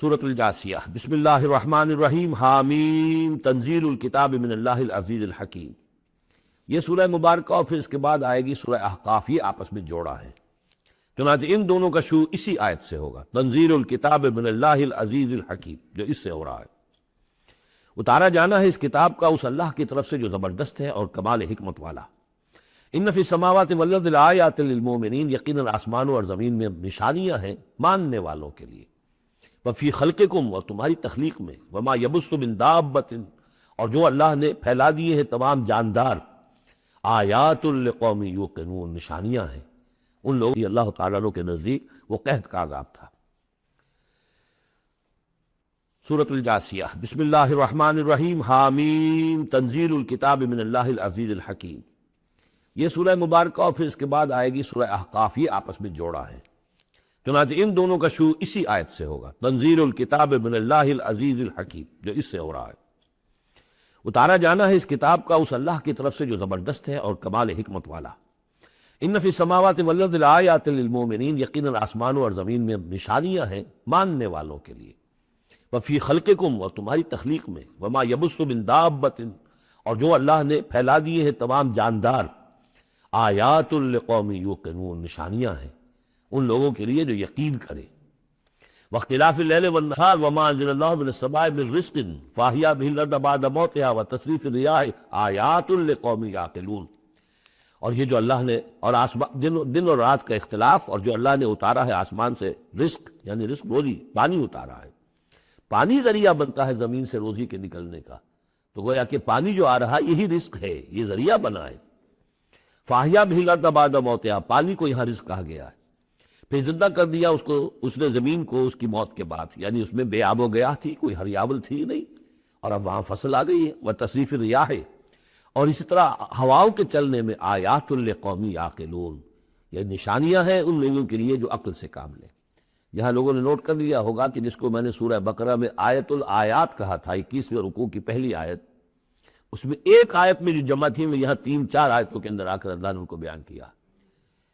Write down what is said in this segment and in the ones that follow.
سورۃ الجاثیہ بسم اللہ الرحمن الرحیم حامیم تنزیل الکتاب من اللہ العزیز الحکیم۔ یہ سورہ مبارکہ اور پھر اس کے بعد آئے گی سورہ احقاف، یہ آپس میں جوڑا ہے، چنانچہ ان دونوں کا شروع اسی آیت سے ہوگا، تنزیل الکتاب من اللہ العزیز الحکیم، جو اس سے ہو رہا ہے۔ اتارا جانا ہے اس کتاب کا اس اللہ کی طرف سے جو زبردست ہے اور کمال حکمت والا۔ ان فی السماوات والارض لآیات للمؤمنین، یقیناً آسمانوں اور زمین میں نشانیاں ہیں ماننے والوں کے لیے۔ وفی خلقکم، اور تمہاری تخلیق میں، وما یبث من دابۃ، اور جو اللہ نے پھیلا دیے ہیں تمام جاندار، آیات لقوم یوقنون، نشانیاں ہیں ان لوگوں کی اللہ تعالیٰ کے نزدیک وہ قحط کا عذاب تھا۔ سورۃ الجاثیہ بسم اللہ الرحمن الرحیم حامیم تنزیل الکتاب من اللہ العزیز الحکیم۔ یہ سورہ مبارکہ اور پھر اس کے بعد آئے گی سورہ احقاف، یہ آپس میں جوڑا ہے، چنانچہ ان دونوں کا شروع اسی آیت سے ہوگا، تنزیل الکتاب من اللہ العزیز الحکیم، جو اس سے ہو رہا ہے۔ اتارا جانا ہے اس کتاب کا اس اللہ کی طرف سے جو زبردست ہے اور کمال حکمت والا۔ ان فی السماوات والارض لآیات للمؤمنین، یقیناً آسمانوں اور زمین میں نشانیاں ہیں ماننے والوں کے لیے۔ وفی خلقکم، اور تمہاری تخلیق میں، وما یبث من دابۃ، اور جو اللہ نے پھیلا دیے ہیں تمام جاندار، آیات لقوم یوقنون، نشانیاں ہیں ان لوگوں کے لیے جو یقین کرے۔ واختلاف اللیل والنہار وما انزل اللہ من السماء من رزق فاحیا بہ الارض بعد موتها وتصریف الریاح آیات لقوم یعقلون، اور یہ جو اللہ نے اور دن اور رات کا اختلاف، اور جو اللہ نے اتارا ہے آسمان سے رزق، یعنی رزق روزی، پانی اتارا ہے۔ پانی ذریعہ بنتا ہے زمین سے روزی کے نکلنے کا، تو گویا کہ پانی جو آ رہا یہی رزق ہے، یہ ذریعہ بنا ہے۔ فاحیا بہ الارض بعد موتها، پانی کو یہاں رزق کہا گیا ہے۔ پھر زندہ کر دیا اس کو، اس نے زمین کو اس کی موت کے بعد، یعنی اس میں بے آب و گیاہ تھی، کوئی ہریاول تھی نہیں، اور اب وہاں فصل آ گئی ہے۔ وتصریف الریاح، اور اسی طرح ہواؤں کے چلنے میں آیات لقوم یعقلون، یہ نشانیاں ہیں ان لوگوں کے لیے جو عقل سے کام لیں۔ یہاں لوگوں نے نوٹ کر لیا ہوگا کہ جس کو میں نے سورہ بقرہ میں آیت الآیات کہا تھا، 21ویں رکوع کی پہلی آیت، اس میں ایک آیت میں جو جمع تھی، میں یہاں 3-4 آیتوں کے اندر آ کر اللہ نے ان کو بیان کیا۔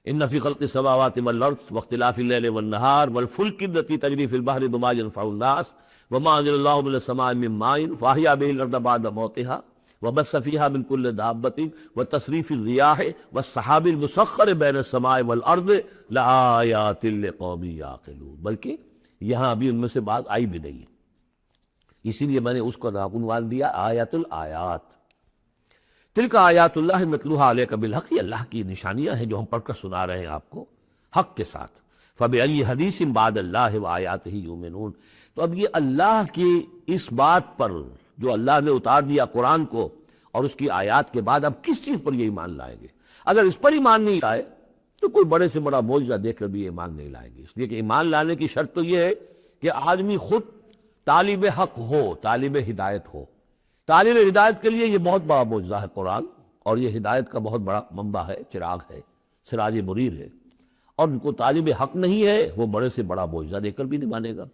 ان فی خلق السماوات والارض واختلاف اللیل والنہار والفلک التی تجری فی البحر بما ينفع الناس وما انزل اللہ من السماء من ماء فاحیا بہ الارض بعد موتها وبث فیہا من کل دابۃ وتصریف الریاح والسحاب المسخر بین السماء والارض لآیات لقوم یعقلون، بلکہ یہاں ابھی ان میں سے بات آئی بھی نہیں، اسی لیے میں نے اس کو عنوان دیا آیات الآیات۔ تلک آیات اللہ نتلوہا علیک بالحق، یہ اللہ کی نشانیاں ہیں جو ہم پڑھ کر سنا رہے ہیں آپ کو حق کے ساتھ۔ فبأی حدیث بعد اللہ وآیاتہ یؤمنون، تو اب یہ اللہ کی اس بات پر جو اللہ نے اتار دیا قرآن کو اور اس کی آیات کے بعد، اب کس چیز پر یہ ایمان لائیں گے؟ اگر اس پر ایمان نہیں لائے تو کوئی بڑے سے بڑا معجزہ دیکھ کر بھی ایمان نہیں لائیں گے، اس لیے کہ ایمان لانے کی شرط تو یہ ہے کہ آدمی خود طالب حق ہو، طالب ہدایت ہو۔ طالب ہدایت کے لیے یہ بہت بڑا معجزہ ہے قرآن، اور یہ ہدایت کا بہت بڑا منبع ہے، چراغ ہے، سراج منیر ہے، اور ان کو طالب حق نہیں ہے وہ بڑے سے بڑا معجزہ دے کر بھی نہیں مانے گا۔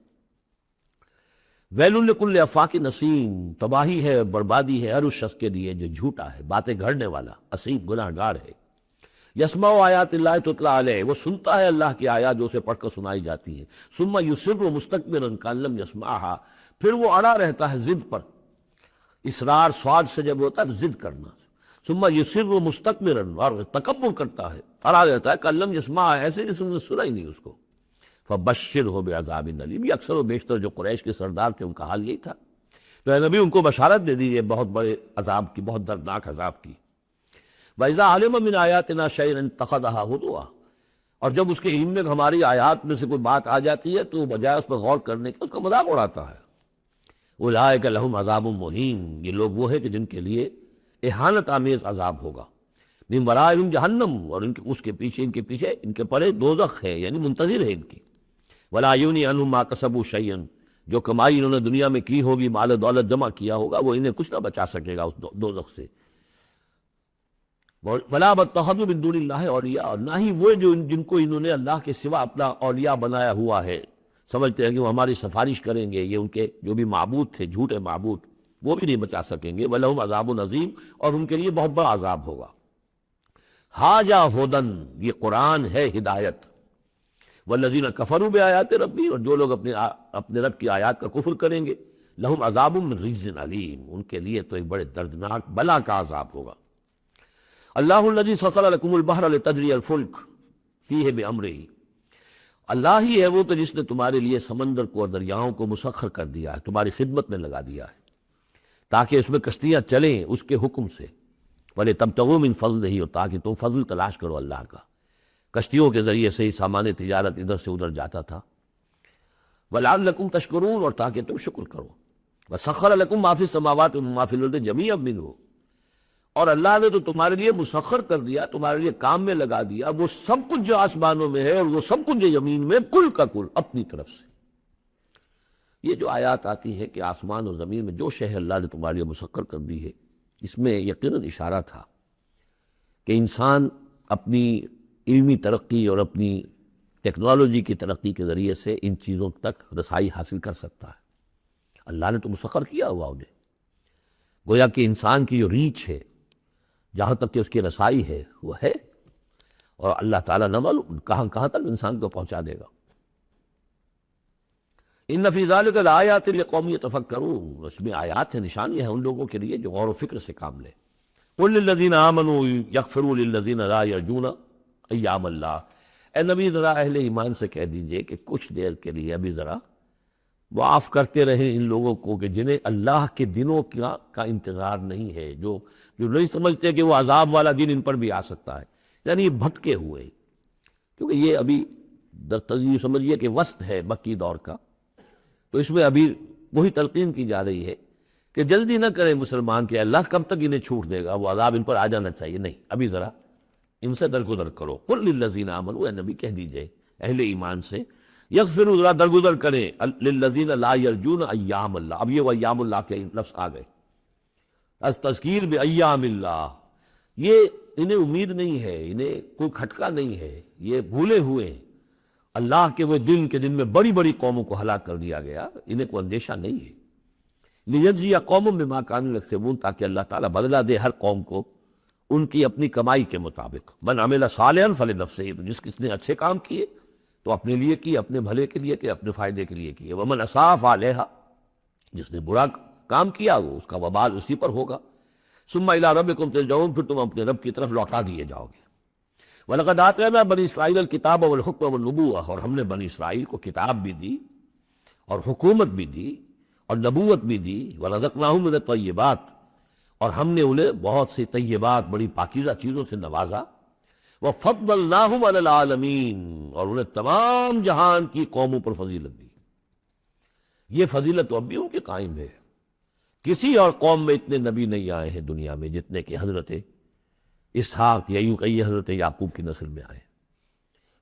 ویل لکل افاک نسیم، تباہی ہے، بربادی ہے ہر اس شخص کے لیے جو جھوٹا ہے، باتیں گھڑنے والا، اسیم، گناہ گار ہے۔ یسمع آیات اللہ تتلیٰ علیہ، وہ سنتا ہے اللہ کی آیات جو اسے پڑھ کر سنائی جاتی ہیں۔ ثم یصر مستکبرا کأن لم یسمعها، پھر وہ اڑا رہتا ہے ضد پر، اصرار سواد سے جب ہوتا ہے ضد کرنا۔ ثم یصر مستکبرا، اور تکبر کرتا ہے، اڑا رہتا ہے کأن لم یسمعها، ایسے جس نے سنا ہی نہیں اس کو۔ فبشرہ بعذاب الیم، یہ اکثر و بیشتر جو قریش کے سردار تھے ان کا حال یہی تھا، تو اے نبی ان کو بشارت دے دیجیے بہت بڑے عذاب کی، بہت دردناک عذاب کی۔ وَإِذَا عَلِمَ مِنْ آیَاتِنَا شَيْئًا اتَّخَذَهَا ہُزُوًا، اور جب اس کے علم میں ہماری آیات میں سے کوئی بات آ جاتی ہے تو بجائے اس پر غور کرنے کے اس کا مذاق اڑاتا ہے۔ اولئک لہم عذاب مہین، یہ لوگ وہ ہیں کہ جن کے لیے اہانت آمیز عذاب ہوگا۔ من ورائہم جہنم، اور اس کے پیچھے ان کے پرے دوزخ ہے، یعنی منتظر ہے ان کی۔ ولا یغنی عنہم ما کسبوا شیئا، جو کمائی انہوں نے دنیا میں کی ہوگی، مال و دولت جمع کیا ہوگا، وہ انہیں کچھ نہ بچا سکے گا اس دوزخ سے۔ ولا اتخذوا من دون اللہ اولیاء، اور نہ ہی وہ جن کو انہوں نے اللہ کے سوا اپنا اولیاء بنایا ہوا ہے، سمجھتے ہیں کہ وہ ہماری سفارش کریں گے، یہ ان کے جو بھی معبود تھے، جھوٹے معبود، وہ بھی نہیں بچا سکیں گے۔ وَلَهُمْ عَذَابٌ عَظِيمٌ، اور ان کے لیے بہت بڑا عذاب ہوگا۔ ہاجا ہدن، یہ قرآن ہے ہدایت، والذین کفروا بآیات ربی، اور جو لوگ اپنے رب کی آیات کا کفر کریں گے، لہم عذاب من رجز علیم، ان کے لیے تو ایک بڑے دردناک بلا کا عذاب ہوگا۔ اللہ الذی سخر لکم البحر لتجری الفلک فیہ بامرہ، اللہ ہی ہے وہ کہ جس نے تمہارے لیے سمندر کو اور دریاؤں کو مسخر کر دیا ہے، تمہاری خدمت میں لگا دیا ہے تاکہ اس میں کشتیاں چلیں اس کے حکم سے، وَلِتَبْتَغُوا مِن فَضْلِهِ، اور تاکہ تم فضل تلاش کرو اللہ کا۔ کشتیوں کے ذریعے سے ہی سامان تجارت ادھر سے ادھر جاتا تھا۔ وَلَعَلَّكُمْ تَشْكُرُونَ، اور تاکہ تم شکر کرو۔ وَسَخَّرَ لَكُم مَّا فِي السَّمَاوَاتِ وَمَّا فِي الْأَرْضِ جَمِيعًا مِّنْهُ، اور اللہ نے تو تمہارے لیے مسخر کر دیا، تمہارے لیے کام میں لگا دیا وہ سب کچھ جو آسمانوں میں ہے اور وہ سب کچھ جو زمین میں، کل کا کل اپنی طرف سے۔ یہ جو آیات آتی ہے کہ آسمان اور زمین میں جو شے اللہ نے تمہارے لیے مسخر کر دی ہے، اس میں یقیناً اشارہ تھا کہ انسان اپنی علمی ترقی اور اپنی ٹیکنالوجی کی ترقی کے ذریعے سے ان چیزوں تک رسائی حاصل کر سکتا ہے۔ اللہ نے تو مسخر کیا ہوا انہیں، گویا کہ انسان کی جو ریچ ہے، جہاں تک کہ اس کی رسائی ہے وہ ہے، اور اللہ تعالیٰ نہ معلوم کہاں تک انسان کو پہنچا دے گا۔ ان فی ذلک لآیات لقوم یتفکرون، اس میں آیات ہیں، نشانی ہیں ان لوگوں کے لیے جو غور و فکر سے کام لیں۔ قل للذین آمنوا یغفروا للذین لا یرجون ایام اللہ، اے نبی ذرا اہل ایمان سے کہہ دیجئے کہ کچھ دیر کے لیے ابھی ذرا معاف کرتے رہیں ان لوگوں کو کہ جنہیں اللہ کے دنوں کا انتظار نہیں ہے، جو نہیں سمجھتے کہ وہ عذاب والا دن ان پر بھی آ سکتا ہے، یعنی یہ بھٹکے ہوئے، کیونکہ یہ ابھی یہ سمجھیے کہ وسط ہے مکی دور کا، تو اس میں ابھی وہی تلقین کی جا رہی ہے کہ جلدی نہ کریں مسلمان کہ اللہ کب تک انہیں چھوٹ دے گا، وہ عذاب ان پر آ جانا چاہیے، نہیں، ابھی ذرا ان سے درگزر کرو۔ قل للذین آمنوا، اے نبی کہہ دیجئے اہل ایمان سے، یغفروا، ذرا درگزر کریں، للذین لا یرجون ایام اللہ، اب یہ وہ ایام اللہ کے لفظ آ گئے، از تذکیر بایام اللہ، یہ انہیں امید نہیں ہے، انہیں کوئی کھٹکا نہیں ہے، یہ بھولے ہوئے ہیں اللہ کے وہ دن کے دن میں بڑی بڑی قوموں کو ہلاک کر دیا گیا، انہیں کوئی اندیشہ نہیں ہے۔ لیجزی قوم بما کانوا یکسبون، تاکہ اللہ تعالیٰ بدلہ دے ہر قوم کو ان کی اپنی کمائی کے مطابق۔ من عمل صالحا فلنفسہ، جس کس نے اچھے کام کیے تو اپنے لیے کیے، اپنے بھلے کے لیے کیے، اپنے فائدے کے لیے کیے۔ ومن اساء فعلیہا، جس نے برا کام کیا وہ اس کا وبال اسی پر ہوگا۔ ثم الی ربکم ترجعون، پھر تم اپنے رب کی طرف لوٹا دیے جاؤ گے۔ وَلَقَدْ آتَيْنَا بَنِي إِسْرَائِيلَ الْكِتَابَ وَالْحُكْمَ وَالنُّبُوَّةَ، اور ہم نے بنی اسرائیل کو کتاب بھی دی اور حکومت بھی دی اور نبوت بھی دی۔ وَرَزَقْنَاهُم مِّنَ الطَّيِّبَاتِ، اور ہم نے انہیں بہت سی طیبات، بڑی پاکیزہ چیزوں سے نوازا۔ وَفَضَّلْنَاهُمْ عَلَى الْعَالَمِينَ، اور انہیں تمام جہان کی قوموں پر فضیلت دی۔ یہ فضیلت تو اب بھی ان کے قائم ہے، کسی اور قوم میں اتنے نبی نہیں آئے ہیں دنیا میں جتنے کہ حضرت اسحاق یا یوں کہیے حضرت یعقوب کی نسل میں آئے۔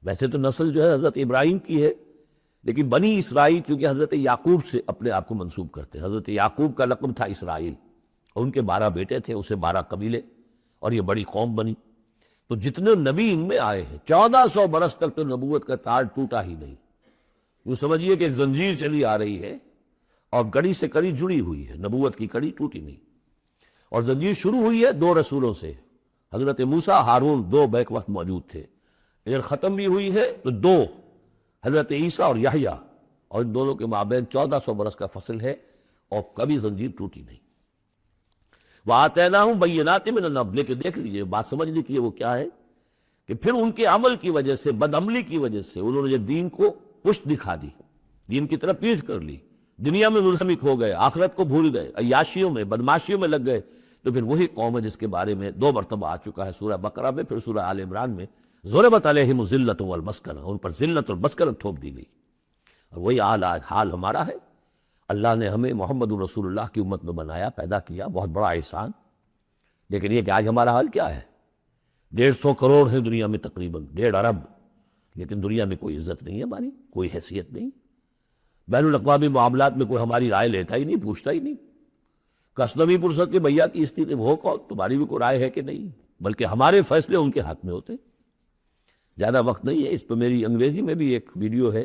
ویسے تو نسل جو ہے حضرت ابراہیم کی ہے، لیکن بنی اسرائیل چونکہ حضرت یعقوب سے اپنے آپ کو منسوب کرتے ہیں۔ حضرت یعقوب کا لقب تھا اسرائیل، اور ان کے 12 بیٹے تھے، اسے 12 قبیلے، اور یہ بڑی قوم بنی۔ تو جتنے نبی ان میں آئے ہیں، 1400 برس تک تو نبوت کا تار ٹوٹا ہی نہیں۔ یوں سمجھیے کہ ایک زنجیر چلی آ رہی ہے اور کڑی سے کڑی جڑی ہوئی ہے، نبوت کی کڑی ٹوٹی نہیں۔ اور زنجیر شروع ہوئی ہے 2 رسولوں سے، حضرت موسیٰ، ہارون، 2 بیک وقت موجود تھے، اگر ختم بھی ہوئی ہے تو 2، حضرت عیسیٰ اور یحییٰ، اور ان دونوں کے مابین 1400 برس کا فصل ہے، اور کبھی زنجیر ٹوٹی نہیں۔ وَآتَيْنَاهُمْ بَيِّنَاتٍ مِّنَ الْأَمْرِ، لیکن دیکھ لیجئے بات سمجھنے کی وہ کیا ہے کہ پھر ان کے عمل کی وجہ سے، بد عملی کی وجہ سے، انہوں نے یہ دین کو پشت دکھا دی، دین کی طرف پیٹھ کر لی، دنیا میں منہمک ہو گئے، آخرت کو بھول گئے، عیاشیوں میں، بدماشیوں میں لگ گئے، تو پھر وہی قوم ہے جس کے بارے میں 2 مرتبہ آ چکا ہے سورہ بقرہ میں، پھر سورہ آل عمران میں، ضربت علیہم الذلۃ والمسکنہ، ان پر ذلت اور مسکنت تھوپ دی گئی۔ اور وہی حال ہمارا ہے۔ اللہ نے ہمیں محمد رسول اللہ کی امت میں بنایا، پیدا کیا، بہت بڑا احسان، لیکن یہ کہ آج ہمارا حال کیا ہے؟ 150 کروڑ ہیں دنیا میں، تقریباً 1.5 ارب، لیکن دنیا میں کوئی عزت نہیں ہے ہماری، کوئی حیثیت نہیں، بین الاقوامی معاملات میں کوئی ہماری رائے لیتا ہی نہیں، پوچھتا ہی نہیں۔ کسٹمی پرسد کے بھیا کی استھتی ہو کون، تمہاری بھی کوئی رائے ہے کہ نہیں، بلکہ ہمارے فیصلے ان کے ہاتھ میں ہوتے۔ زیادہ وقت نہیں ہے، اس پہ میری انگریزی میں بھی ایک ویڈیو ہے،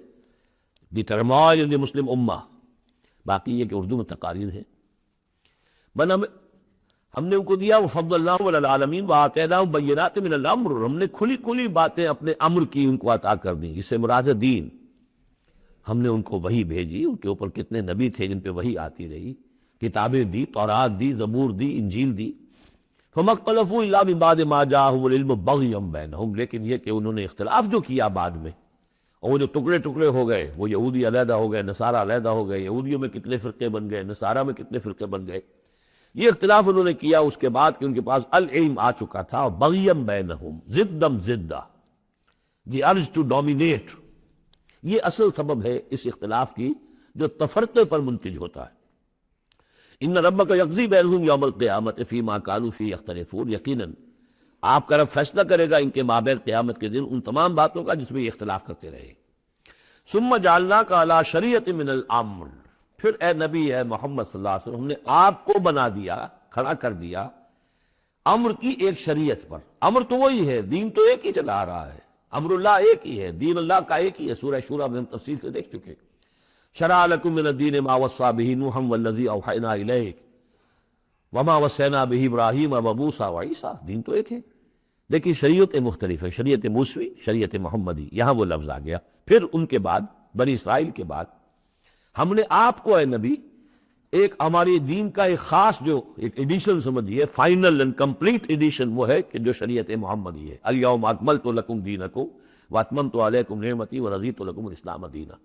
دی ٹرموائل ان دی مسلم امہ، باقی یہ کہ اردو میں تقاریر ہے۔ ہم نے ان کو دیا وفضلناہم علی العالمین وآتیناہم بینات من الامر، ہم نے کھلی کھلی باتیں اپنے امر کی ان کو عطا کر دیں، اس سے مراد ہے دین۔ ہم نے ان کو وحی بھیجی، ان کے اوپر کتنے نبی تھے جن پہ وحی آتی رہی، کتابیں دی، تورات دی، زبور دی، انجیل دی۔ فما اختلفوا الا من بعد ما جاءهم العلم بغیا بینہم، لیکن یہ کہ انہوں نے اختلاف جو کیا بعد میں، اور وہ جو ٹکڑے ٹکڑے ہو گئے، وہ یہودی علیحدہ ہو گئے، نصارہ علیحدہ ہو گئے، یہودیوں میں کتنے فرقے بن گئے، نصارہ میں کتنے فرقے بن گئے، یہ اختلاف انہوں نے کیا اس کے بعد کہ ان کے پاس العلم آ چکا تھا، بغیم بینہم، ضدم ضدہ، دی ارج ٹو ڈومینیٹ، یہ اصل سبب ہے اس اختلاف کی جو تفرقے پر منتج ہوتا ہے۔ ان ربک یقضی بینہم یوم القیامت فیما کانوا فیہ یختلفون، یقیناً آپ کا رب فیصلہ کرے گا ان کے مابین قیامت کے دن ان تمام باتوں کا جس میں یہ اختلاف کرتے رہے۔ ثم جعلناک علی شریعۃ من الامر، پھر اے نبی اے محمد صلی اللہ علیہ وسلم، ہم نے آپ کو بنا دیا، کھڑا کر دیا امر کی ایک شریعت پر۔ امر تو وہی ہے، دین تو ایک ہی چلا آ رہا ہے، امر اللہ ایک ہی ہے، دین اللہ کا ایک ہی ہے، سورہ شورى میں ہم تفصیل سے دیکھ چکے۔ شرع لکم من الدین ما وصى به نوحا والذی اوحینا الیک وما وصینا به ابراہیم وموسیٰ وعیسیٰ، دین تو ایک ہے لیکن شریعت مختلف ہے، شریعت موسوی، شریعت محمدی، یہاں وہ لفظ آ گیا۔ پھر ان کے بعد بنی اسرائیل کے بعد ہم نے آپ کو اے نبی ایک ہماری دین کا ایک خاص جو ایک ایڈیشن سمجھیے، فائنل اینڈ کمپلیٹ ایڈیشن، وہ ہے کہ جو شریعت محمدی ہے، الیوم اکملت لکم دینکم واتممت علیکم نعمتی ورضیت لکم الاسلام دینا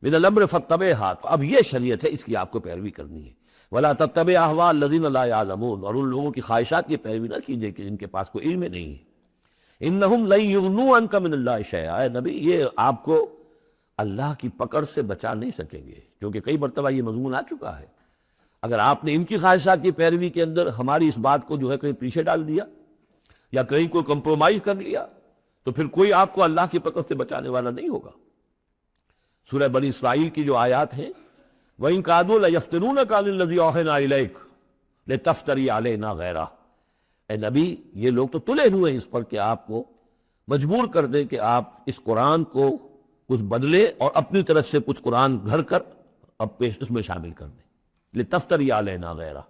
من الامر فاتبعھا، تو اب یہ شریعت ہے، اس کی آپ کو پیروی کرنی ہے۔ ولا تتبع اہواء الذین لا یعلمون، اور ان لوگوں کی خواہشات کی پیروی نہ کیجیے کہ جن کے پاس کوئی علم نہیں ہے۔ انہم لن یغنوا عنک من اللہ شیئا، اے نبی یہ آپ کو اللہ کی پکڑ سے بچا نہیں سکیں گے، کیونکہ کئی مرتبہ یہ مضمون آ چکا ہے۔ اگر آپ نے ان کی خواہشات کی پیروی کے اندر ہماری اس بات کو جو ہے کہیں پیچھے ڈال دیا یا کہیں کوئی کمپرومائز کر لیا تو پھر کوئی آپ کو اللہ کی پکڑ سے بچانے والا نہیں ہوگا۔ سورہ بنی اسرائیل کی جو آیات ہیں، وَإِن كَادُوا لَيَفْتِنُونَكَ عَنِ الَّذِي أَوْحَيْنَا إِلَيْكَ لِتَفْتَرِيَ عَلَيْنَا غَيْرَهُ، اے نبی یہ لوگ تو تلے ہوئے ہیں اس پر کہ آپ کو مجبور کر دیں کہ آپ اس قرآن کو کچھ بدلے اور اپنی طرف سے کچھ قرآن گھڑ کر اب پیش اس میں شامل کر دیں۔ لِتَفْتَرِيَ عَلَيْنَا غَيْرَهُ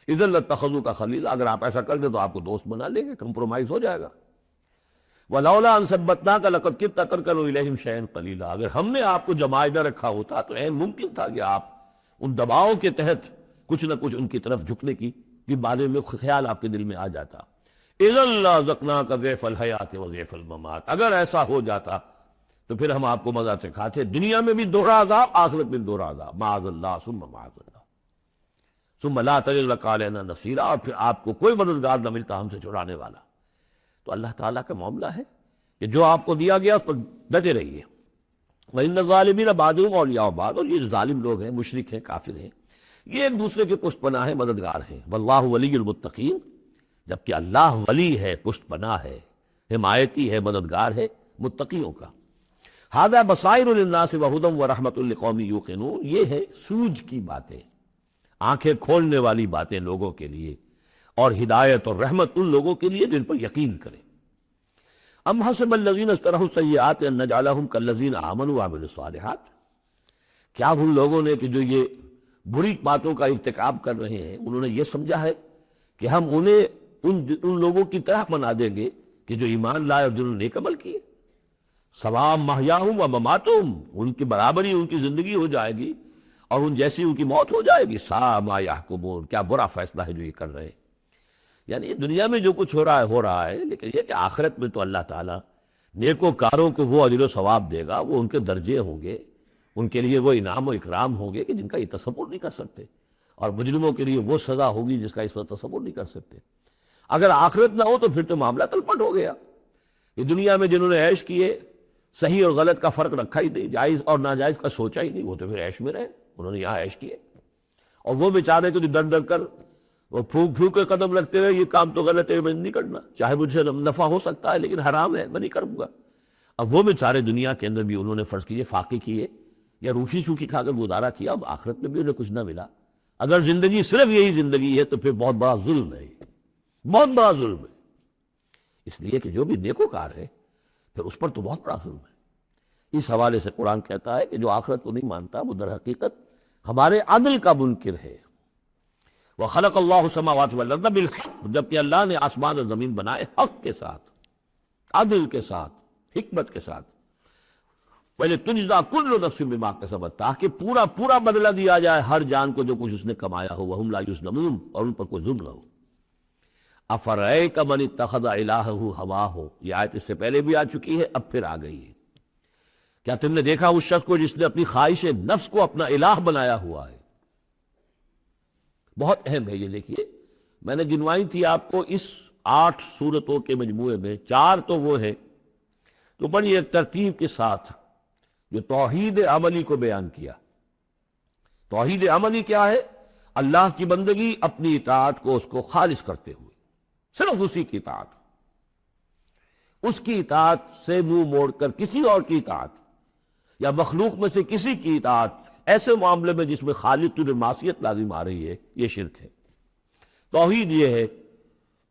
إِذًا لَاتَّخَذُوكَ خَلِيلًا، اگر آپ ایسا کر دیں تو آپ کو دوست بنا لیں گے، کمپرومائز ہو جائے گا۔ وَلَوْلَا أَن ثَبَّتْنَاكَ لَقَدْ كِدتَّ تَرْكَنُ إِلَيْهِمْ شَيْئًا قَلِيلًا، اگر ہم نے آپ کو جمائے نہ رکھا ہوتا تو ممکن تھا کہ آپ ان دباؤں کے تحت کچھ نہ کچھ ان کی طرف جھکنے کی بارے میں خیال آپ کے دل میں آ جاتا۔ إِذًا لَأَذَقْنَاكَ ضِعْفَ الْحَيَاةِ وَضِعْفَ الْمَمَاتِ، اگر ایسا ہو جاتا تو پھر ہم آپ کو مزہ چکھاتے، دنیا میں بھی دوہرا عذاب، آخرت میں دوہرا عذاب، معاذ اللہ ثم معاذ اللہ، ثم لا تجد لك علينا نصيرا، اور پھر آپ کو کوئی مددگار نہ ملتا ہم سے چھڑانے والا۔ تو اللہ تعالیٰ کا معاملہ ہے کہ جو آپ کو دیا گیا اس پر ڈٹے رہیے۔ وَإِنَّ الظَّالِمِينَ بَعْضُهُمْ أَوْلِيَاءُ بَعْضٍ، اور یہ ظالم لوگ ہیں، مشرک ہیں، کافر ہیں، یہ ایک دوسرے کے پشت پناہ ہیں، مددگار ہیں۔ وَاللَّهُ وَلِيُّ الْمُتَّقِينَ، جبکہ اللہ ولی ہے، پشت پناہ ہے، حمایتی ہے، مددگار ہے متقیوں کا۔ هَذَا بَصَائِرُ لِلنَّاسِ وَهُدًى وَرَحْمَةٌ لِقَوْمٍ يُوقِنُونَ، یہ ہے سوجھ کی باتیں، آنکھیں کھولنے والی باتیں لوگوں کے لیے، اور ہدایت اور رحمت ان لوگوں کے لیے جن پر یقین کریں۔ ام حسب الذین اجترحوا السیئات ان نجعلہم کالذین آمنوا وعملوا الصالحات، کیا ان لوگوں نے کہ جو یہ بری باتوں کا ارتکاب کر رہے ہیں انہوں نے یہ سمجھا ہے کہ ہم انہیں ان لوگوں کی طرح بنا دیں گے کہ جو ایمان لائے اور جنہوں نے نیک عمل کیے، سواء محیاہم و مماتہم، ان کی برابری ان کی زندگی ہو جائے گی اور ان جیسی ان کی موت ہو جائے گی۔ ساء ما یحکمون، کیا برا فیصلہ ہے جو یہ کر رہے ہیں۔ یعنی دنیا میں جو کچھ ہو رہا ہے، لیکن یہ کہ آخرت میں تو اللہ تعالیٰ نیکوکاروں کو وہ اجر و ثواب دے گا، وہ ان کے درجے ہوں گے، ان کے لیے وہ انعام و اکرام ہوں گے کہ جن کا یہ تصور نہیں کر سکتے، اور مجرموں کے لیے وہ سزا ہوگی جس کا اس وقت تصور نہیں کر سکتے۔ اگر آخرت نہ ہو تو پھر تو معاملہ تلپٹ ہو گیا۔ یہ دنیا میں جنہوں نے عیش کیے، صحیح اور غلط کا فرق رکھا ہی نہیں، جائز اور ناجائز کا سوچا ہی نہیں، وہ تو پھر عیش میں رہے، انہوں نے یہاں عیش کیے۔ اور وہ بیچارے کو جو ڈر ڈر کر وہ پھونک پھونک کے قدم رکھتے رہے، یہ کام تو غلط ہے، میں نہیں کرنا، چاہے مجھ سے نفع ہو سکتا ہے لیکن حرام ہے، میں نہیں کروں گا۔ اب وہ بیچارے دنیا کے اندر بھی انہوں نے فرض کیے فاقے کیے یا روکھی سوکھی کھا کر گزارا کیا، اب آخرت میں بھی انہیں کچھ نہ ملا۔ اگر زندگی صرف یہی زندگی ہے تو پھر بہت بڑا ظلم ہے، بہت بڑا ظلم ہے۔ اس لیے کہ جو بھی نیکوکار ہے پھر اس پر تو بہت بڑا ظلم ہے۔ اس حوالے سے قرآن کہتا ہے کہ جو آخرت کو نہیں مانتا وہ در حقیقت ہمارے عدل کا منکر ہے۔ وَخَلَقَ اللَّهُ السَّمَاوَاتِ وَالْأَرْضَ بِالْحَقِّ، جبکہ اللہ نے آسمان اور زمین بنائے حق کے ساتھ، عدل کے ساتھ، حکمت کے ساتھ۔ پہلے تُجْزَىٰ كُلُّ نَفْسٍ بِمَا كَسَبَتْ، تاکہ پورا بدلہ دیا جائے ہر جان کو جو کچھ اس نے کمایا ہو، وَهُمْ لَا يُظْلَمُونَ، اور ان پر کوئی ظلم نہ ہو۔ أَفَرَأَيْتَ مَنِ اتَّخَذَ إِلَٰهَهُ هَوَاهُ، یہ آیت اس سے پہلے بھی آ چکی ہے، اب پھر آ گئی ہے۔ کیا تم نے دیکھا اس شخص کو جس نے اپنی خواہش نفس کو اپنا الہ بنایا ہوا ہے؟ بہت اہم ہے یہ، دیکھیے میں نے گنوائی تھی آپ کو اس 8 سورتوں کے مجموعے میں 4 تو وہ ہے تو بڑی ایک ترتیب کے ساتھ جو توحید عملی کو بیان کیا۔ توحید عملی کیا ہے؟ اللہ کی بندگی، اپنی اطاعت کو اس کو خالص کرتے ہوئے، صرف اسی کی اطاعت، اس کی اطاعت سے منہ موڑ کر کسی اور کی اطاعت یا مخلوق میں سے کسی کی اطاعت ایسے معاملے میں جس میں خالق تجھے معصیت لازم آ رہی ہے، یہ شرک ہے۔ توحید یہ ہے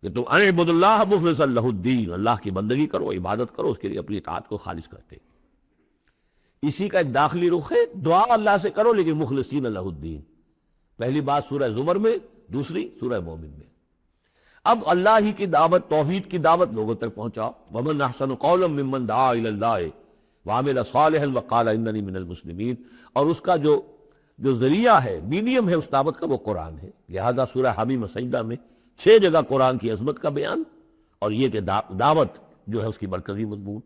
کہ تم اعبد اللہ مخلصا لہ الدین، اللہ کی بندگی کرو، عبادت کرو، اس کے لیے اپنی اطاعت کو خالص کرتے۔ اسی کا ایک داخلی رخ ہے، دعا اللہ سے کرو لیکن مخلصین لہ الدین، پہلی بات سورہ زمر میں، دوسری سورہ مومن میں۔ اب اللہ ہی کی دعوت، توحید کی دعوت لوگوں تک پہنچاؤ۔ ومن احسن قولا ممن دعا الی اللہ وعمل صالحا وقال اننی من المسلمین، اور اس کا جو ذریعہ ہے، میڈیم ہے اس دعوت کا، وہ قرآن ہے۔ لہذا سورہ حمیم سجدہ میں 6 جگہ قرآن کی عظمت کا بیان، اور یہ کہ دعوت جو ہے اس کی مرکزی مضمون۔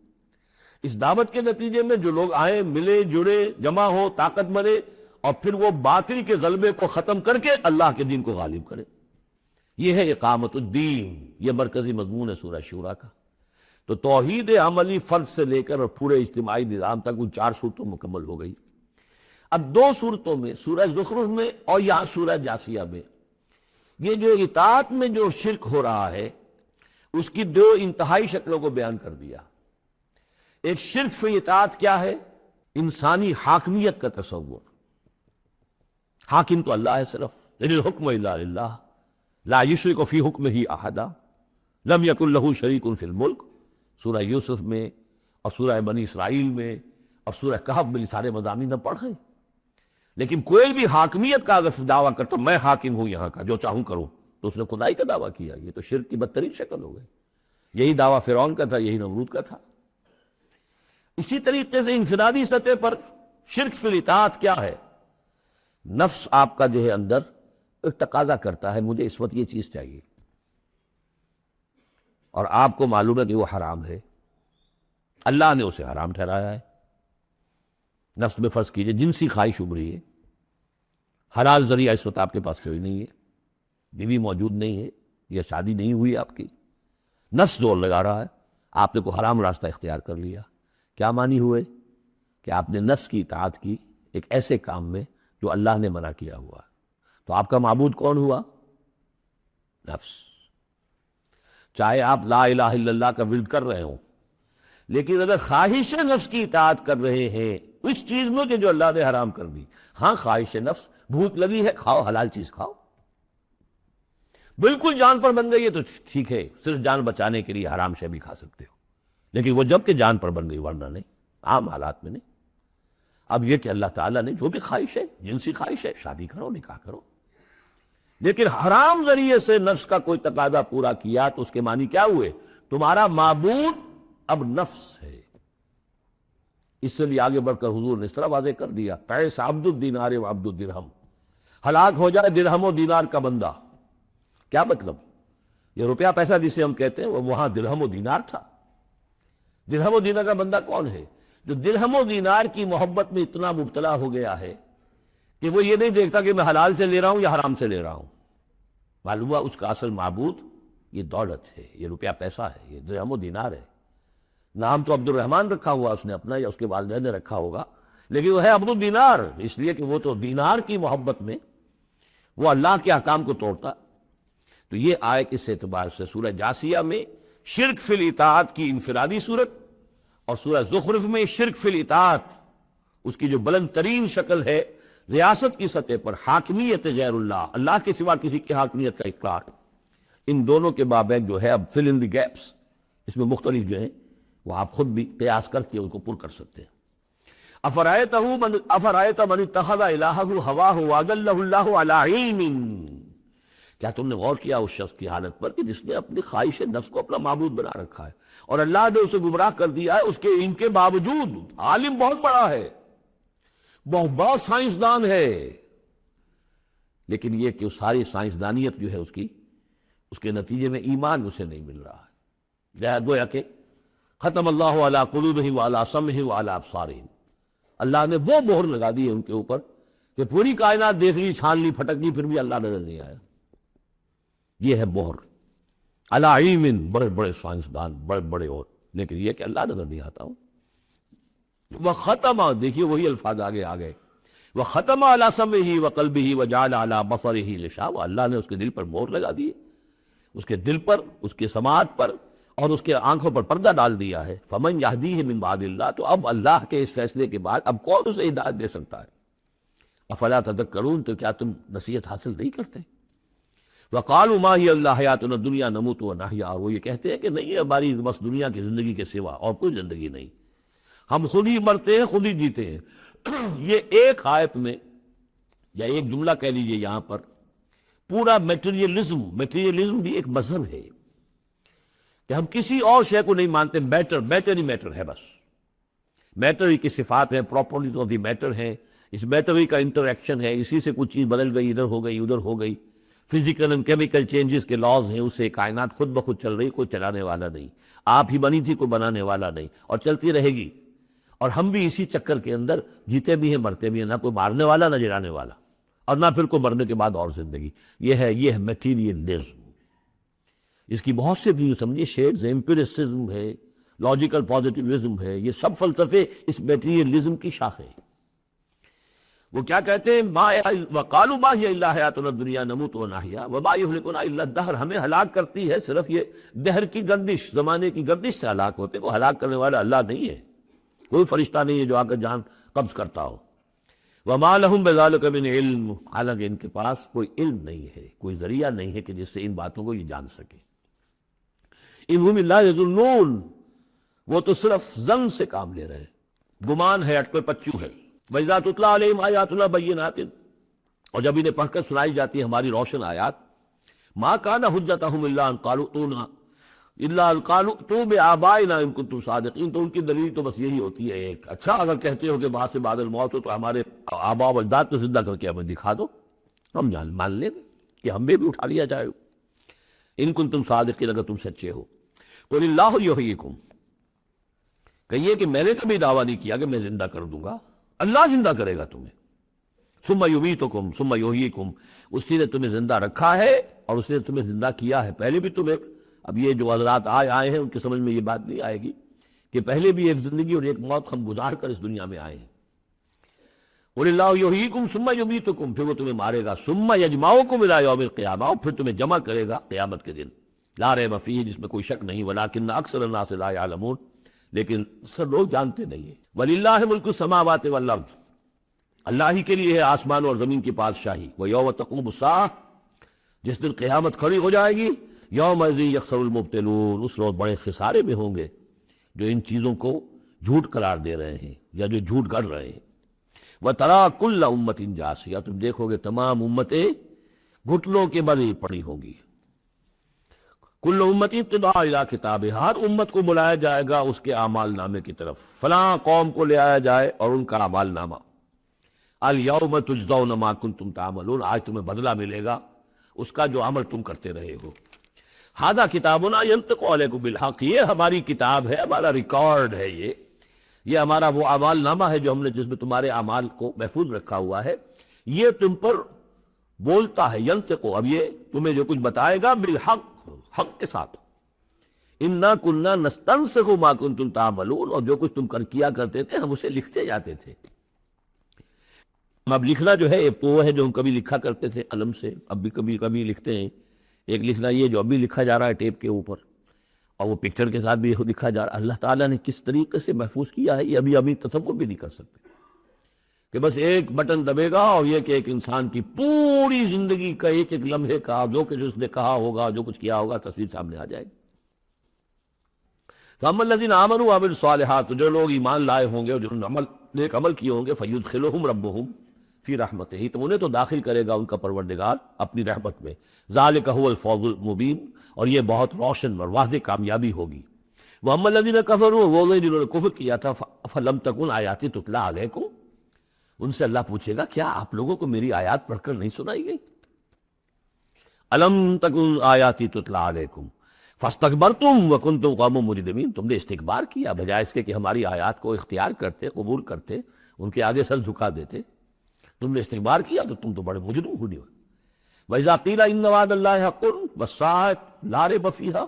اس دعوت کے نتیجے میں جو لوگ آئیں، ملے، جڑے، جمع ہو، طاقت بنے، اور پھر وہ باطل کے غلبے کو ختم کر کے اللہ کے دین کو غالب کرے، یہ ہے اقامت الدین، یہ مرکزی مضمون ہے سورہ شورا کا۔ تو توحید عملی فرد سے لے کر اور پورے اجتماعی نظام تک ان 4 صورتوں مکمل ہو گئی۔ اب 2 صورتوں میں، سورہ زخرف میں اور یہاں سورہ جاسیہ میں، یہ جو اطاعت میں جو شرک ہو رہا ہے اس کی 2 انتہائی شکلوں کو بیان کر دیا۔ ایک شرک فی اطاعت کیا ہے؟ انسانی حاکمیت کا تصور، حاکم تو اللہ ہے صرف، ان الحکم الا للہ لا یشرک فی حکمہ احدا لم یکن لہ شریک فی الملک، سورہ یوسف میں اور سورہ بنی اسرائیل میں اور سورہ کہف میں سارے مضامین نہ پڑھ رہے ہیں۔ لیکن کوئی بھی حاکمیت کا اگر دعویٰ کرتا میں حاکم ہوں یہاں کا، جو چاہوں کروں، تو اس نے خدائی کا دعویٰ کیا، یہ تو شرک کی بدترین شکل ہو گئی۔ یہی دعویٰ فرعون کا تھا، یہی نمرود کا تھا۔ اسی طریقے سے انفرادی سطح پر شرک فی الاطاعت کیا ہے؟ نفس آپ کا جو ہے اندر ایک تقاضا کرتا ہے مجھے اس وقت یہ چیز چاہیے، اور آپ کو معلوم ہے کہ وہ حرام ہے، اللہ نے اسے حرام ٹھہرایا ہے۔ نفس میں فرض کیجئے جنسی خواہش ابھری ہے، حلال ذریعہ اس وقت آپ کے پاس کوئی نہیں ہے، بیوی موجود نہیں ہے یا شادی نہیں ہوئی آپ کی، نفس زور لگا رہا ہے، آپ نے کوئی حرام راستہ اختیار کر لیا۔ کیا معنی ہوئے؟ کہ آپ نے نفس کی اطاعت کی ایک ایسے کام میں جو اللہ نے منع کیا ہوا۔ تو آپ کا معبود کون ہوا؟ نفس۔ چاہے آپ لا الہ الا اللہ کا ورد کر رہے ہوں، لیکن اگر خواہش نفس کی اطاعت کر رہے ہیں اس چیز میں کہ جو اللہ نے حرام کر دی، ہاں خواہش نفس، بھوک لگی ہے کھاؤ، حلال چیز کھاؤ، بالکل جان پر بن گئی ہے تو ٹھیک ہے، صرف جان بچانے کے لیے حرام شے بھی کھا سکتے ہو، لیکن وہ جب کہ جان پر بن گئی، ورنہ نہیں، عام حالات میں نہیں۔ اب یہ کہ اللہ تعالیٰ نے جو بھی خواہش ہے، جنسی خواہش ہے، شادی کرو، نکاح کرو، لیکن حرام ذریعے سے نفس کا کوئی تقاضا پورا کیا تو اس کے معنی کیا ہوئے؟ تمہارا معبود اب نفس ہے۔ اس سے بھی آگے بڑھ کر حضور نے اس طرح واضح کر دیا، قیس عبد الدینار و عبد الدرہم، ہلاک ہو جائے درہم و دینار کا بندہ۔ کیا مطلب؟ یہ روپیہ پیسہ جسے ہم کہتے ہیں وہ وہاں درہم و دینار تھا۔ درہم و دینار کا بندہ کون ہے؟ جو درہم و دینار کی محبت میں اتنا مبتلا ہو گیا ہے کہ وہ یہ نہیں دیکھتا کہ میں حلال سے لے رہا ہوں یا حرام سے لے رہا ہوں۔ معلوم ہوا اس کا اصل معبود یہ دولت ہے، یہ روپیہ پیسہ ہے، یہ درہم و دینار ہے۔ نام تو عبد الرحمن رکھا ہوا اس نے اپنا یا اس کے والدین نے رکھا ہوگا، لیکن وہ ہے عبد الدینار، اس لیے کہ وہ تو دینار کی محبت میں وہ اللہ کے احکام کو توڑتا۔ تو یہ آیت اس اعتبار سے سورہ جاسیہ میں شرک فی الاطاعت کی انفرادی صورت، اور سورہ زخرف میں شرک فی الاطاعت اس کی جو بلند ترین شکل ہے ریاست کی سطح پر، حاکمیت غیر اللہ، اللہ کے سوا کسی کی حاکمیت کا اقرار۔ ان دونوں کے مابین جو ہے اب فل ان دی گیپس، اس میں مختلف جو ہیں وہ آپ خود بھی قیاس کر کے ان کو پر کر سکتے ہیں۔ افرأیت من اتخذ الہہ ہواہ واضلہ اللہ علی علم، کیا تم نے غور کیا اس شخص کی حالت پر کہ جس نے اپنی خواہش نفس کو اپنا معبود بنا رکھا ہے، اور اللہ نے اسے گمراہ کر دیا ہے، اس کے ان کے باوجود عالم بہت بڑا ہے، بہت بڑا سائنسدان ہے، لیکن یہ کہ اس ساری سائنسدانیت جو ہے اس کے نتیجے میں ایمان اسے نہیں مل رہا ہے۔ لہذا گویا کہ ختم اللہ علی قلوبہم وعلی سمعہم وعلی ابصارہم، اللہ نے وہ مہر لگا دی ہے ان کے اوپر کہ پوری کائنات دیکھ لی، چھان لی، پھٹک لی، پھر بھی اللہ نظر نہیں آیا۔ یہ ہے مہر علی علم، بڑے بڑے سائنسدان، بڑے بڑے، اور لیکن یہ کہ اللہ نظر نہیں آتا ہوں۔ وختم، دیکھیے وہی الفاظ آگے آ گئے، وختم علی سمعہ وقلبہ وجعل علی بصرہ غشاوہ، اللہ نے اس کے دل پر مہر لگا دی، اس کے دل پر، اس کے سماعت پر اور اس کے آنکھوں پر پردہ ڈال دیا ہے۔ فمن یہدیہ من بعد اللہ، تو اب اللہ کے اس فیصلے کے بعد اب کون اسے ہدایت دے سکتا ہے؟ افلا تذکرون، تو کیا تم نصیحت حاصل نہیں کرتے؟ وقالوا ما ہی الا حیاتنا الدنیا نموت ونحیا، اور وہ یہ کہتے ہیں کہ نہیں ہے ہماری بس دنیا کی زندگی کے سوا اور کوئی زندگی نہیں، ہم خود ہی مرتے ہیں خود ہی جیتے ہیں۔ یہ ایک آیت میں یا ایک جملہ کہہ لیجئے یہاں پر پورا میٹیریلزم بھی ایک مذہب ہے کہ ہم کسی اور شے کو نہیں مانتے، میٹر ہی میٹر ہے، بس میٹر ہی کی صفات ہیں، پراپرٹیز آف دی میٹر ہیں، اس میٹر ہی کا انٹریکشن ہے، اسی سے کچھ چیز بدل گئی، ادھر ہو گئی ادھر ہو گئی، فزیکل اینڈ کیمیکل چینجز کے لاز ہیں، اس سے کائنات خود بخود چل رہی، کوئی چلانے والا نہیں، آپ ہی بنی تھی کوئی بنانے والا نہیں، اور چلتی رہے گی، اور ہم بھی اسی چکر کے اندر جیتے بھی ہیں مرتے بھی ہیں، نہ کوئی مارنے والا نہ جلانے والا، اور نہ پھر کوئی مرنے کے بعد اور زندگی۔ یہ ہے میٹیریلزم۔ اس کی بہت سے بھی سمجھیے شیڈز ہیں، امپیریسزم ہے، لاجیکل پازیٹیوزم ہے، یہ سب فلسفے اس میٹیریلزم کی شاخیں ہیں۔ وہ کیا کہتے ہیں؟ وقالوا ما هي الا حیاتنا الدنیا نموت ونحیا وما یہلکنا الا الدہر، ہمیں ہلاک کرتی ہے صرف یہ دہر کی گردش، زمانے کی گردش سے ہلاک ہوتے، کو ہلاک کرنے والا اللہ نہیں ہے، کوئی فرشتہ نہیں ہے جو آ کر جان قبض کرتا ہو۔ وما لهم بذلک من علم، حالانکہ ان کے پاس کوئی علم نہیں ہے، کوئی ذریعہ نہیں ہے کہ جس سے ان باتوں کو یہ جان سکے۔ ان ہم الا یظنون، وہ تو صرف ظن سے کام لے رہے ہیں، گمان ہے، اٹکے پچو ہے۔ وَإِذَا تُتْلَىٰ عَلَيْهِمْ آيَاتُنَا بَيِّنَاتٍ، اور جب انہیں پڑھ کر سنائی جاتی ہے ہماری روشن آیات، مَا كَانَ حُجَّتُهُمْ إِلَّا أَن قَالُوا ائْتُوا بِآبَائِنَا إِن كُنتُمْ صَادِقِينَ، تو ان کی دلیل تو بس یہی ہوتی ہے ایک، اچھا اگر کہتے ہو کہ بعد سے بعد الموت ہو تو ہمارے آباء و اجداد کو زندہ کر کے ہمیں دکھا دو، ہم مان لیں گے کہ ہمیں بھی اٹھا لیا جائے، ان کنتم صادقین، اگر تم سچے ہو۔ قُلِ اللَّهُ يُحْيِيكُمْ، کہیے کہ میں نے کبھی دعویٰ نہیں کیا کہ میں زندہ کر دوں گا، اللہ زندہ کرے گا تمہیں۔ ثم یمیتکم ثم یحییکم، اسی نے تمہیں زندہ رکھا ہے اور اس نے تمہیں زندہ کیا ہے۔ پہلے بھی تم ایک، اب یہ جو حضرات آئے ہیں ان کی سمجھ میں یہ بات نہیں آئے گی کہ پہلے بھی ایک زندگی اور ایک موت ہم گزار کر اس دنیا میں آئے ہیں۔ قل اللہ یحییکم ثم یمیتکم، پھر وہ تمہیں مارے گا، ثم یجمعکم الی یوم القیامہ، اور پھر تمہیں جمع کرے گا قیامت کے دن، لا ریب فیہ، جس میں کوئی شک نہیں، ولکن اکثر الناس لا یعلمون، لیکن اکثر لوگ جانتے نہیں ہیں۔ وَلِلَّهِ مُلْكُ السَّمَاوَاتِ وَالْأَرْضِ، اللہ ہی کے لیے ہے آسمان اور زمین کی بادشاہی۔ وَيَوْمَ تَقُومُ السَّاعَةُ، جس دن قیامت کھڑی ہو جائے گی، یومئذ یخسر المبطلون، اس روز بڑے خسارے میں ہوں گے جو ان چیزوں کو جھوٹ قرار دے رہے ہیں یا جو جھوٹ گڑھ رہے ہیں۔ وَتَرَىٰ كُلَّ أُمَّةٍ جَاثِیَةٍ، تم دیکھو گے تمام امتیں گھٹنوں کے بل پڑی ہوں گی۔ کل امت تدعی الی کتابہا، ہر امت کو بلایا جائے گا اس کے اعمال نامے کی طرف، فلاں قوم کو لے آیا جائے اور ان کا اعمال نامہ، الیوم تجزون ما کنتم تعملون، آج تمہیں بدلہ ملے گا اس کا جو عمل تم کرتے رہے ہو۔ ھذا کتابنا ینطق علیکم بالحق، یہ ہماری کتاب ہے، ہمارا ریکارڈ ہے، یہ ہمارا وہ اعمال نامہ ہے جو ہم نے، جس میں تمہارے اعمال کو محفوظ رکھا ہوا ہے، یہ تم پر بولتا ہے، ینطق، اب یہ تمہیں جو کچھ بتائے گا بالحق، حق کے ساتھ۔ انا کنا نستنسخ ما کنتم تعملون، اور جو کچھ تم کیا کرتے تھے ہم اسے لکھتے جاتے تھے۔ اب لکھنا جو ہے وہ ہے جو ہم کبھی لکھا کرتے تھے قلم سے، اب بھی کبھی کبھی لکھتے ہیں۔ ایک لکھنا یہ جو ابھی لکھا جا رہا ہے ٹیپ کے اوپر، اور وہ پکچر کے ساتھ بھی لکھا جا رہا ہے، اللہ تعالیٰ نے کس طریقے سے محفوظ کیا ہے یہ ابھی تصور بھی نہیں کر سکتے، کہ بس ایک بٹن دبے گا اور یہ کہ ایک انسان کی پوری زندگی کا ایک ایک لمحے کا جو کچھ اس نے کہا ہوگا، جو کچھ کیا ہوگا، تصویر سامنے آ جائے گی۔ فَأَمَّا الَّذِينَ آمَنُوا وَعَمِلُوا الصَّالِحَاتِ، جو لوگ ایمان لائے ہوں گے اور جنہوں نے نیک عمل کیے ہوں گے، فَيُدْخِلُهُمْ رَبُّهُمْ فی رحمتہ، تو انہیں تو داخل کرے گا ان کا پروردگار اپنی رحمت میں۔ ذالک هو الفوز المبین، اور یہ بہت روشن اور واضح کامیابی ہوگی۔ وَأَمَّا الَّذِينَ كَفَرُوا، وہ لوگ جنہوں نے کفر کیا تھا، فَلَمْ تَكُنْ آیَاتِي تُتْلَىٰ عَلَيْكُمْ، ان سے اللہ پوچھے گا کیا آپ لوگوں کو میری آیات پڑھ کر نہیں سنائی گئی؟ الم تکن آیاتی تتلیٰ علیکم فاستکبرتم وکنتم قوما مجرمین، تم نے استکبار کیا بجائے اس کے کہ ہماری آیات کو اختیار کرتے، قبول کرتے، ان کے آگے سر جھکا دیتے۔ تم نے استکبار کیا تو تم تو بڑے مجرم ہوئے۔ وَإِذَا قِيلَ إِنَّ وَعْدَ اللَّهِ حَقٌّ وَالسَّاعَةُ لَا رَيْبَ فِيهَا،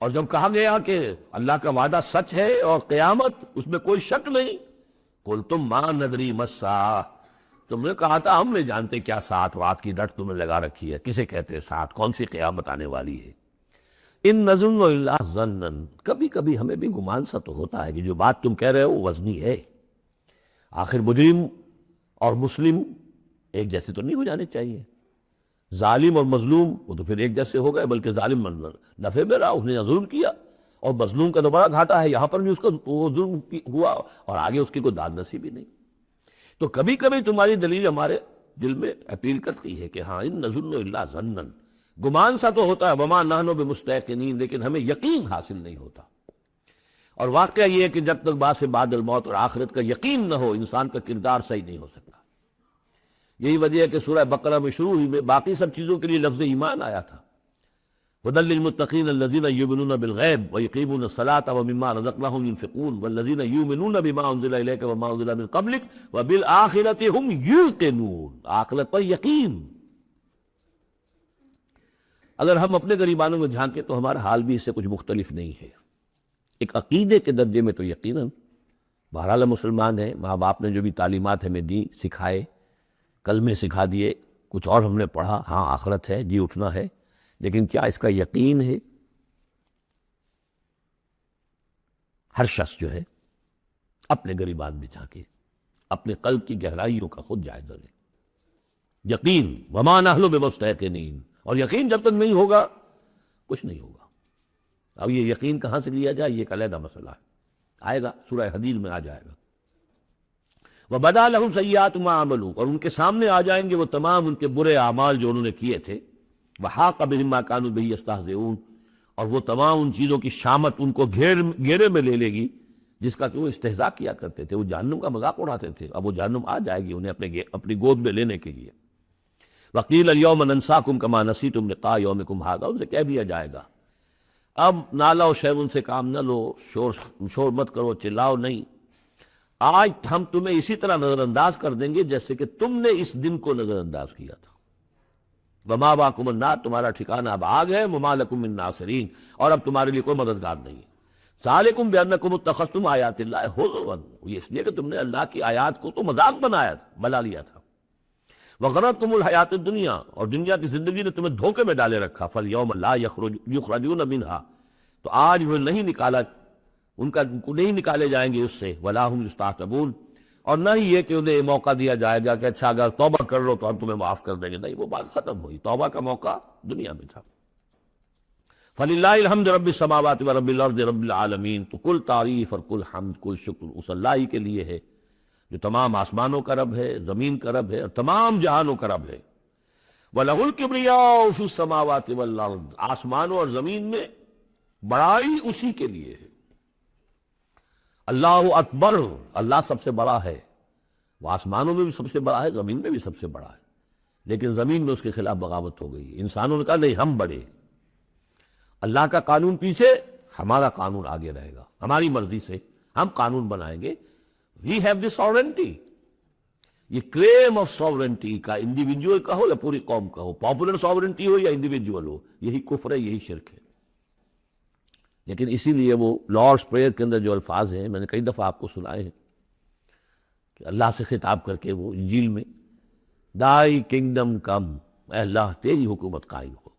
اور جب کہا گیا کہ اللہ کا وعدہ سچ ہے اور قیامت اس میں کوئی شک نہیں، قُلْتُم مَا نَدْرِي مَا السَّاعَةُ، تم نے کہا تھا ہم نہیں جانتے کیا ساتھ رات کی ڈٹ تم نے لگا رکھی ہے، کسے کہتے ہیں ساتھ، کون سی قیامت آنے والی ہے۔ ان نظن الا ظنا، کبھی کبھی ہمیں بھی گمان سا تو ہوتا ہے کہ جو بات تم کہہ رہے ہو وزنی ہے، آخر مجرم اور مسلم ایک جیسے تو نہیں ہو جانے چاہیے، ظالم اور مظلوم وہ تو پھر ایک جیسے ہو گئے، بلکہ ظالم نفع میں رہا، اس نے ظلم کیا، اور مظلوم کا تو بڑا گھاٹا ہے، یہاں پر بھی اس کو وہ ظلم ہوا اور آگے اس کی کوئی داد نصیب ہی نہیں۔ تو کبھی کبھی تمہاری دلیل ہمارے دل میں اپیل کرتی ہے کہ ہاں ان نظن الا ظنا، گمان سا تو ہوتا ہے، وما نحن بمستيقنين، لیکن ہمیں یقین حاصل نہیں ہوتا۔ اور واقعہ یہ ہے کہ جب تک بعد سے بعد الموت اور آخرت کا یقین نہ ہو، انسان کا کردار صحیح نہیں ہو سکتا۔ یہی وجہ ہے کہ سورہ بقرہ میں شروع ہی میں باقی سب چیزوں کے لیے لفظ ایمان آیا تھا، هدى للمتقين الذين يؤمنون بالغیب ويقيمون الصلاة ومما رزقناهم ينفقون والذين يؤمنون بما انزل اليك وما انزل من قبلك وبالآخرة هم يوقنون، آخرت پر یقین۔ اگر ہم اپنے غریبانوں کو جھانکیں تو ہمارا حال بھی اس سے کچھ مختلف نہیں ہے۔ ایک عقیدے کے درجے میں تو یقیناً بہرحال ہم مسلمان ہیں، ماں باپ نے جو بھی تعلیمات ہمیں دی، سکھائے، کلمے سکھا دیے، کچھ اور ہم نے پڑھا، ہاں آخرت ہے، جی اٹھنا ہے، لیکن کیا اس کا یقین ہے؟ ہر شخص جو ہے اپنے غریبان میں جھانکے، اپنے قلب کی گہرائیوں کا خود جائزہ لے۔ یقین وما نحن بمستيقنين، اور یقین جب تک نہیں ہوگا کچھ نہیں ہوگا۔ اب یہ یقین کہاں سے لیا جائے یہ ایک علیحدہ مسئلہ ہے، آئے گا سورہ حدید میں آ جائے گا۔ وَبَدَا لَهُمْ سَيِّئَاتُ مَا عَمَلُوا، اور ان کے سامنے آ جائیں گے وہ تمام ان کے برے اعمال جو انہوں نے کیے تھے، وَحَاقَ بِهِم مَا كَانُوا بِهِ يَسْتَهْزِئُونَ، اور وہ تمام ان چیزوں کی شامت ان کو گھیرے میں لے لے گی جس کا کہ وہ استہزاء کیا کرتے تھے، وہ جہنم کا مذاق اڑاتے تھے، اب وہ جہنم آ جائے گی انہیں اپنی گود میں لینے کے لیے۔ وَقِيلَ الْيَوْمَ نَنْسَاكُمْ كَمَا نَسِيتُمْ لِقَاءَ يَوْمِكُمْ هَذَا، ان سے کہہ دیا جائے گا اب نالا و شیب ان سے کام نہ لو، شور مت کرو، چلاؤ نہیں، آج ہم تمہیں اسی طرح نظر انداز کر دیں گے جیسے کہ تم نے اس دن کو نظر انداز کیا تھا۔ وَمَأْوَاكُمُ النَّارُ، تمہارا ٹھکانہ اب آگ ہے، وَمَا لَكُم مِّن نَاصِرِينَ، اور اب تمہارے لیے کوئی مددگار نہیں ہے۔ ذَلِكُمْ بِأَنَّكُمُ اتَّخَذْتُمْ آیَاتِ اللَّهِ هُزُوًا، یہ اس لیے کہ تم نے اللہ کی آیات کو تو مذاق بنایا تھا، بنا لیا تھا۔ وَغَرَّتْكُمُ الْحَيَاةُ الدُّنْيَا، اور دنیا کی زندگی نے تمہیں دھوکے میں ڈالے رکھا۔ فَالْيَوْمَ لَا يُخْرَجُونَ مِنْهَا، تو آج وہ نہیں نکالے جائیں گے اس سے۔ وَلَا هُمْ يُسْتَعْتَبُونَ، اور نہ ہی یہ کہ انہیں موقع دیا جائے گا کہ اچھا اگر توبہ کر لو تو ہم تمہیں معاف کر دیں گے، نہیں، وہ بات ختم ہوئی، توبہ کا موقع دنیا میں تھا۔ فَلِلَّهِ الْحَمْدُ رَبِّ السَّمَاوَاتِ وَرَبِّ الْأَرْضِ رَبِّ الْعَالَمِينَ، تو کل تعریف اور کل حمد، کل شکر اس اللہ ہی کے لیے ہے جو تمام آسمانوں کا رب ہے، زمین کا رب ہے اور تمام جہانوں کا رب ہے۔ وَلَهُ الْكِبْرِيَاءُ فِي السَّمَاوَاتِ وَالْأَرْضِ، آسمانوں اور زمین میں بڑائی اسی کے لیے ہے۔ اللہ اکبر، اللہ سب سے بڑا ہے، وہ آسمانوں میں بھی سب سے بڑا ہے، زمین میں بھی سب سے بڑا ہے، لیکن زمین میں اس کے خلاف بغاوت ہو گئی، انسانوں نے کہا نہیں ہم بڑے، اللہ کا قانون پیچھے، ہمارا قانون آگے رہے گا، ہماری مرضی سے ہم قانون بنائیں گے۔ وی ہیو دی ساورنٹی، یہ کلیم آف ساورنٹی کا انڈیویجول کا ہو یا پوری قوم کا ہو، پاپولر ساورنٹی ہو یا انڈیویجول ہو، یہی کفر ہے، یہی شرک ہے۔ لیکن اسی لیے وہ لارڈس پریئر کے اندر جو الفاظ ہیں میں نے کئی دفعہ آپ کو سنائے ہیں کہ اللہ سے خطاب کر کے وہ انجیل میں دائی کنگڈم کم، اے اللہ تیری حکومت قائم ہو،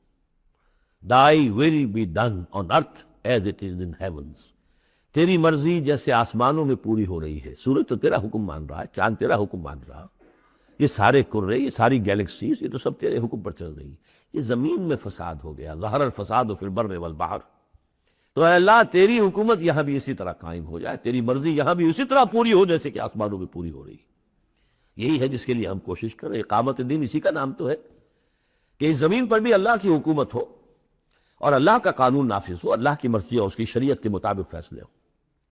thy will be done on earth as it is in heavens, تیری مرضی جیسے آسمانوں میں پوری ہو رہی ہے، سورج تو تیرا حکم مان رہا ہے، چاند تیرا حکم مان رہا، یہ سارے کرے، یہ ساری گیلیکسیز، یہ تو سب تیرے حکم پر چل رہی ہے۔ یہ زمین میں فساد ہو گیا، ظہر الفساد فی البر والبحر، تو اے اللہ تیری حکومت یہاں بھی اسی طرح قائم ہو جائے، تیری مرضی یہاں بھی اسی طرح پوری ہو جیسے کہ آسمانوں میں پوری ہو رہی ہے۔ یہی ہے جس کے لیے ہم کوشش کریں. اقامت دین اسی کا نام تو ہے کہ اس زمین پر بھی اللہ کی حکومت ہو اور اللہ کا قانون نافذ ہو، اللہ کی مرضی اور اس کی شریعت کے مطابق فیصلے ہو.